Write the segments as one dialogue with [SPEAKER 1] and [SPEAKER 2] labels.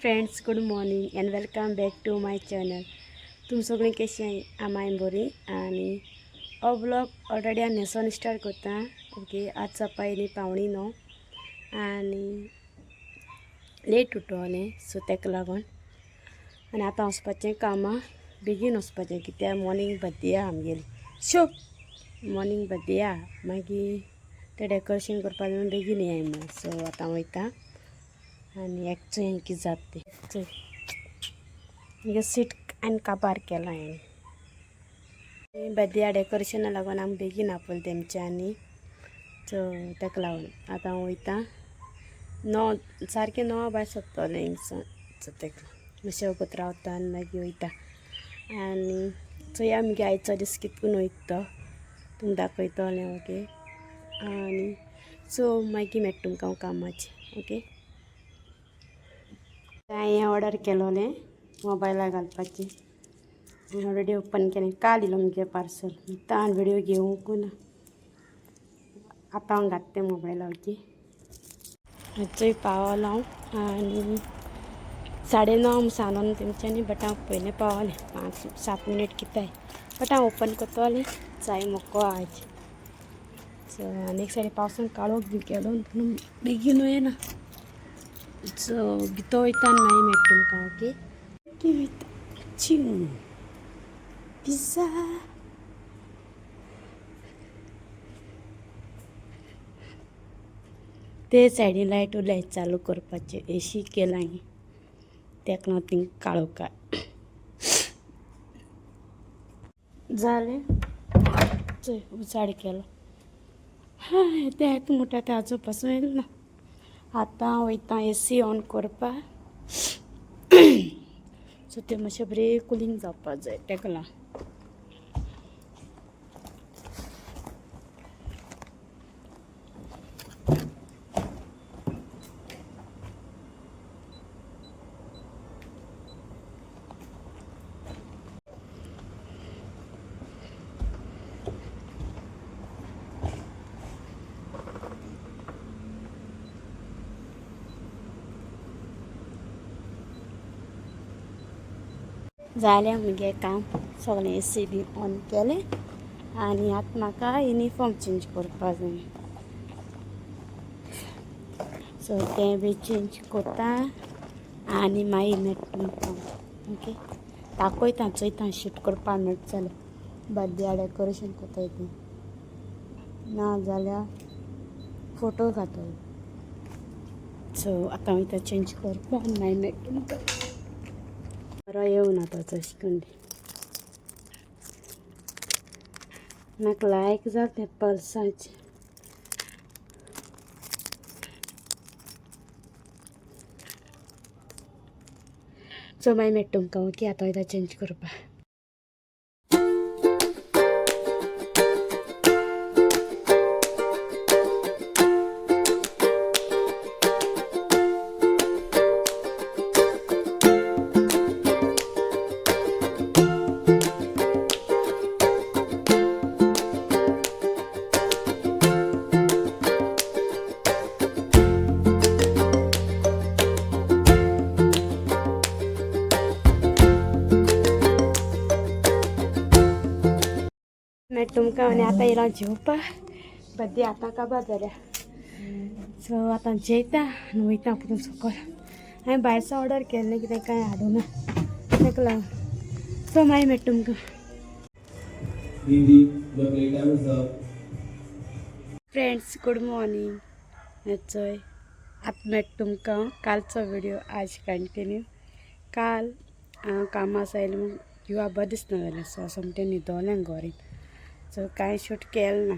[SPEAKER 1] Friends, good morning and welcome back to my channel. तुम सगळीं कशी आमाय बरी आणि हो ब्लॉग ऑलरेडी हांव न्हेसोन स्टार्ट करता. ओके, आज सकाळी 8:45 आणि लेट उठोलें सो तेका लागून आनी आतां वचपाचें कामां बेगीन वचपाचें कित्याक मॉर्निंग बर्थडे आमगेली शो मॉर्निंग बर्थडे मागीर तें डेकोरेशन करपा लागून बेगीन येय म्हण. सो आतां वयता आनी एकचो कितें जाता तें हिंगा सीट आनी काबार केला हांवें बर्थडे डेकोरेशना लागून आमकां बेगीन आपयलें तेमच्यांनी. सो तेका लागून आतां हांव वयता 9 सारकें 9 भायर सोंपतलें हिंगसून. सो तेका मातशें वगत रावता आनी मागीर वयता आनी चोया आमगे आयचो दीस कितकून वयता तो तुमकां दाखयतलें. ओके, आनी सो मागीर मेळटा तुमकां हांव कामाचें. ओके, हांवें ऑर्डर केलोलें मोबायलार घालपाचें हांवें ऑलरेडी ओपन केलें. काल येयलो मुगे पार्सल आतां व्हिडियो घेवंकू ना. आतां हांव घातलें तें मोबायलार. ओके, चोय पावलो हांव आनी 9:30 सांगून तेमच्यांनी बट हांव पयलें पावलें 5-7 मिनट कितें बट हांव ओपन करतलें चाय मोको आज. सो आनी एक सायडी पावसान काळोख बी केलो म्हणून बेगीन येना. सो भितर वयता आनी मागीर मेळटा तुमकां. ओके, चिव पिझ्झा ते सायडीन लायट उरल्याय चालू करपाचें. एसी केला हांवें तेका लागून थिंग काळोखाय जालें. चोय उजाड केलो तेका म्हणटा तें आजून पासून येलें ना. आतां वयता एसी ऑन करपा. सो तें मातशें बरें कुलींग जावपा जाय तेका लागून. जालें मुगे काम सगळें. एसी बी ऑन केलें आनी आतां म्हाका युनिफॉर्म चेंज करपा जाय. सो तें बी चेंज कोत्ता आनी मागीर मेळटा तुमकां. ओके, दाखयता चोयता शूट करपा मेळटा जाल्यार बर्थडे डेकोरेशन कोताय तें ना जाल्यार फोटो घातले. सो आतां वयता चेंज करपा आनी मागीर मेळटा तुमकां. बरो येवन आतां तशें करून म्हाका लायक जाता तें पल्साचें. सो मागीर मेळटा तुमकां. ओके, आतां वयता चेंज करपा. मेळटा तुमकां आनी आतां येयलां जेवपा. बर्थडे आतां काबार जाल्या. सो आतां जेयता आनी वयता परतून सकयल. हांवें भायरसां ऑर्डर केल्लें कितें कांय हाडूंक ना तेका लागून. सो मागीर मेळटा तुमकां. Friends, good morning. चोय आतां मेळटा तुमकां कालचो व्हिडियो आज कंटिन्यू. काल हांव कामां आयलें म्हूण जिवा बरें दिसना जालें. सो सोमतें न्हिदोलें घोरीन. सो कांय शूट केलें ना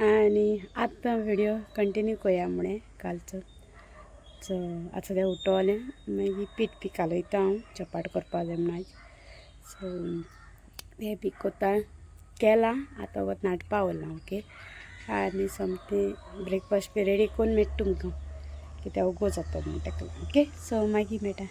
[SPEAKER 1] आनी आतां व्हिडियो कंटिन्यू कोया म्हणें कालचो. सो आतां तें उठोलें मागीर पीठ बी कालयता हांव चपाट करपा जाय म्हण आज. सो हें बी कोत्ता केलां आतां वत नाटपा वयलां. ओके, आनी सोमतें ब्रेकफास्ट बी रेडी करून मेळटा तुमकां कित्याक वगो जाता म्हूण तेका लागून. ओके, सो मागीर मेळटा.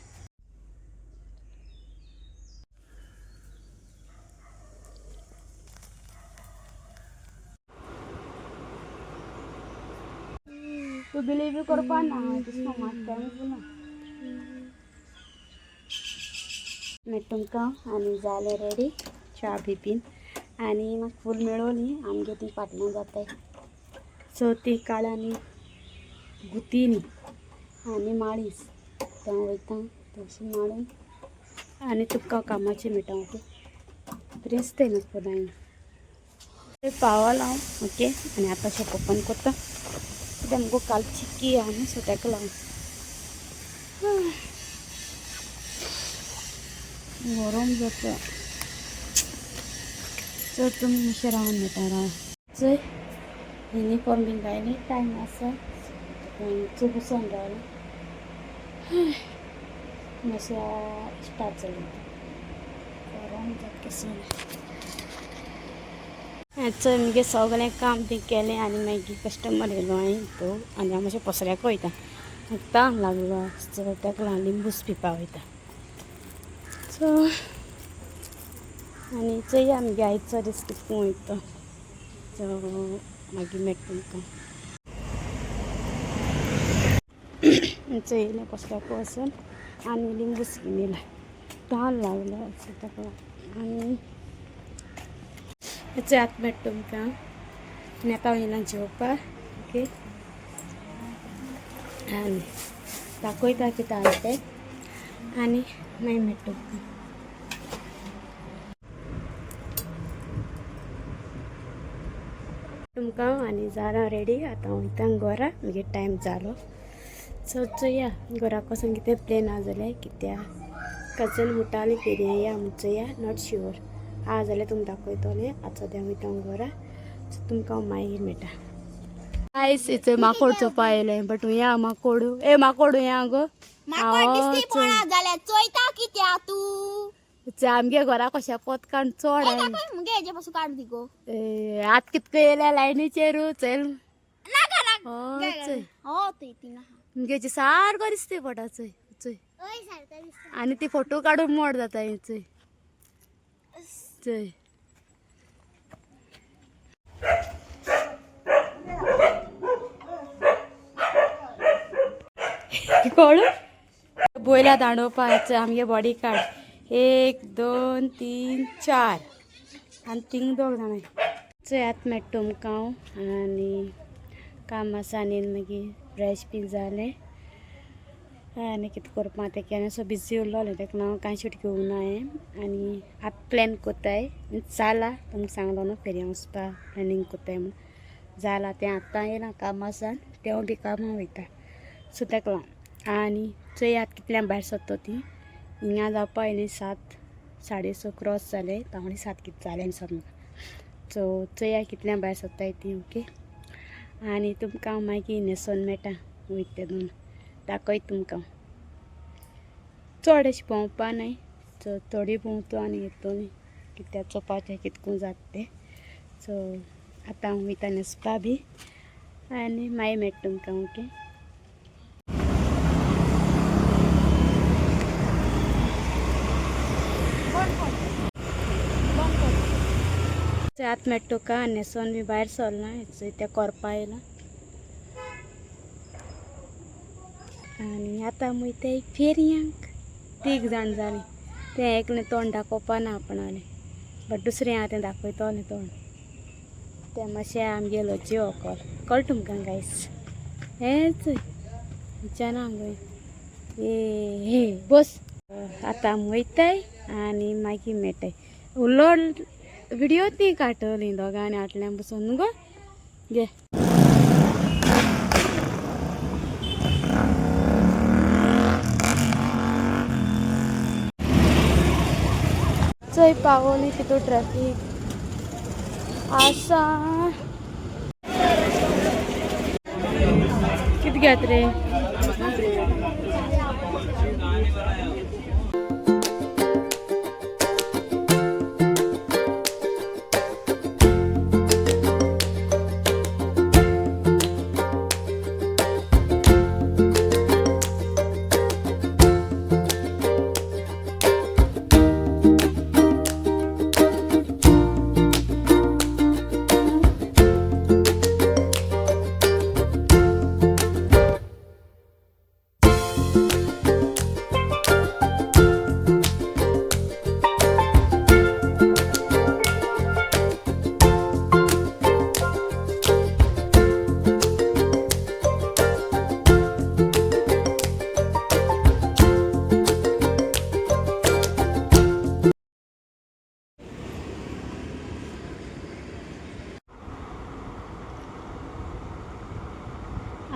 [SPEAKER 1] तू बिलीव करपा ना दिसता म्हाका टायम ना. मी तुमकां आनी जालें रेडी च्या बी पीन आनी म्हाका फूल मेळोली आमगे ती फाटल्यान जाताय सो ती काळांनी गुतीनी आनी माळीस त्या वयता तशी माळून आनी तुका कामाची मेळटा ओके प्रिन्स ते न्हू पोदाय पावला हांव ओके आनी आतां शेप ओपन करता कित्याक मुगो काल चिक्की आहा न्हू सो तेका लागून गरम जाता चड तुमी मातशें रावन मेळटा राव चोय युनिफॉर्म बीन घायली टायम आसा चोय बसून रावला मातशें स्टार्ट जालें गरम जाता केसो चोय मुगे सगळें काम बी केलें आनी मागीर कस्टमर येयलो हांवें तो आनी हांव मातशें पसऱ्याक वयता म्हाका ताम लागलो सो तेका लागून लिंबूच पिवपा वयता सो आनी चोय आमगे आयचो दीस कितको वयता सो मागीर मेळटा तुमकां चोय येयलें पसऱ्याक वचून आनी लिंबूच घेवन येयला ताम लागलो सो तेका लागून आनी चोय आतां मेळटा तुमकां आनी आतां हांव येयलां जेवपाक ओके आनी दाखयता कितें आहा तें आनी मागीर मेळटा तुमकां आनी जालां रेडी आतां हांव वयता घरा मागीर टायम जालो सो चोया घरा वचून कितें प्लॅन आहा जाल्यार कित्याक कजन मुटाली फेरया या म्हूण चोया नॉट शुअर आहा जाल्यार तुमकां दाखयतलें आतां सद्या वयता घरा सो तुमकां हांव मागीर मेळटा आयस इचय माकोड चोपा येयलें बट हुंया माकोडू ए माकोड हुंया गो आमगे घरा कशा पोत काण चोड आत कितको येयल्या लायनीचेरू चल मुगेची सारको दिसता पटा चोय चोय आनी ती फोटो काडून मोड जाता चोय चोय कोण बोयला दांडोवपाक आमगे बॉडी कार्ड 1 2 3 4 आनी थिंग 2 जाणां चोय आतां मेळटा तुमकां आनी काम आसा आनी मागीर फ्रेश बी जालें आनी कितें करपा तें केन्ना सो बिजी उरलोलें तेका लागून कांय शूट घेवंक ना हांवें आनी आतां प्लॅन कोत्ताय जाला तुमकां सांगलो न्हू फेरया वचपा प्लॅनिंग कोत्ताय म्हूण जाला तें आतां येयलां कामा सावन तें बी कामां वयता सो तेका लागून आनी चोय आतां कितल्यां भायर सरता ती हिंगा जावपा येयली 7 6:30 क्रॉस जाले तांबडी 7 कितें जालें समजा सो चोया कितल्यां भायर सरताय ती ओके आनी तुमकां हांव मागीर न्हेसोन मेळटा वयता तेदून दाखयता तुमकां चड अशें भोंवपा न्हय सो थोडी भोंवतो आनी येतोली कित्याक चोवपाचें कितको जाता तें सो आतां हांव वयता न्हेसपा बी आनी मागीर मेळटा तुमकां ओके आतां मेळटा तुका न्हेसोन बी भायर सरलां चोय तें करपा येयलां आनी आतां आमी वयता एक फेरयांक 3 जाण जालीं तें एकलें तोंड दाखोवपा ना आपणालें बट दुसरें आहा तें दाखयतलें तोंड तें मातशें आमगेलो जियो कॉल तुमकां गायस हें चोय विचाना गो ए बस आतां आमी वयताय आनी मागीर मेळटाय उलो व्हिडियो ती काडटलीं दोगांनी आटल्यान बसून न्हू गो घे चोय पावोली तितू ट्रॅफिक आसा कितें घेत रे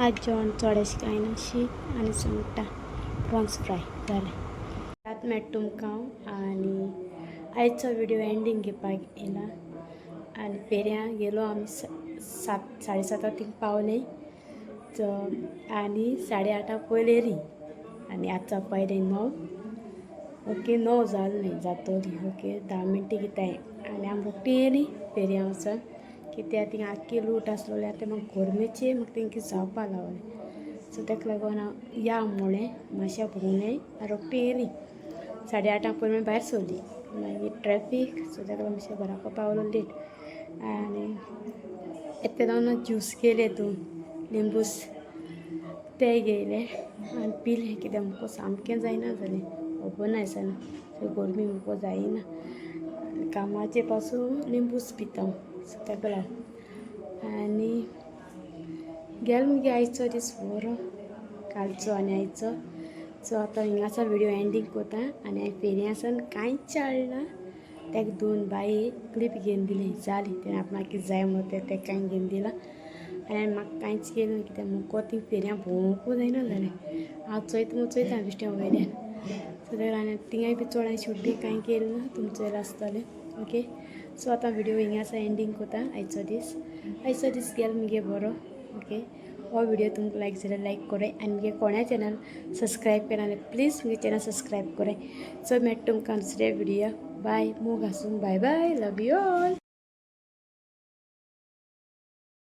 [SPEAKER 1] आज जेवण चोडेशें कांय ना शीत आनी सुंगटां प्रॉन्स फ्राय जालें. आतां मेळटा तुमकां आनी आयचो व्हिडिओ एंडींग घेवपाक येयला. आनी पेऱ्यां गेलो आमी 7:30 थिंग पावले आनी 8:30 पयलीं येयली आनी आतां पयले 9. ओके 9 जालें जातोली. ओके 10 मिनटां कितें आनी आमी रोखडी येयली पेऱ्यां वचोन कित्याक थिंग आख्खी लूट आसलो जाल्यार ते म्हाका गोरमेचे म्हाका तेंकी जावपा लागलें. सो तेका लागून हांव या म्हणलें मातशें भोंवलें रोखडी येयली. 8:30 पयलीं भायर सरली मागीर ट्रॅफीक सो तेका लागून मातशें घराको पावलो लेट. आनी येते जावन ज्यूस केले हितून लिंबूस ते घेयले आनी पिले कित्याक म्हाका सामकें जायना जालें खबर सो गोरमी म्हाका जायना कामाचे पासून लिंबूच पिता सो तेका लागून. आनी गेलो मगे आयचो दीस बरो कालचो आनी आयचो. सो आतां हिंगासर व्हिडिओ एंडींग कोता आनी हांवें पेऱ्यां कांयच हाडना. तेका 2 बाये क्लीप घेवन दिली जाली. तेणें आपणाक कितें जाय म्हणून तेका कांय घेवन दिला आनी म्हाका कांयच केलें ना कित्याक म्हाका तीं पेऱ्यां भोंवूंकूच जायना जालें. हांव चोयता बेश्टें वयल्यान सो तेका लागून थिंगाय बी चड हांवें शूट बी कांय केलें ना तुमचेर आसतलें. ओके सो आतां व्हिडिओ हिंगासर एंडींग कोता आयचो दीस गेलो मगे बरो. ओके हो व्हिडिओ तुमकां लायक जाल्यार लायक कोराय आनी मगे कोणा चॅनल सबस्क्रायब केला जाल्यार प्लीज मगे चॅनल सबस्क्रायब कोराय. सो मेळटा तुमकां दुसऱ्या व्हिडियो. बाय मोग घासून bye bye love you all.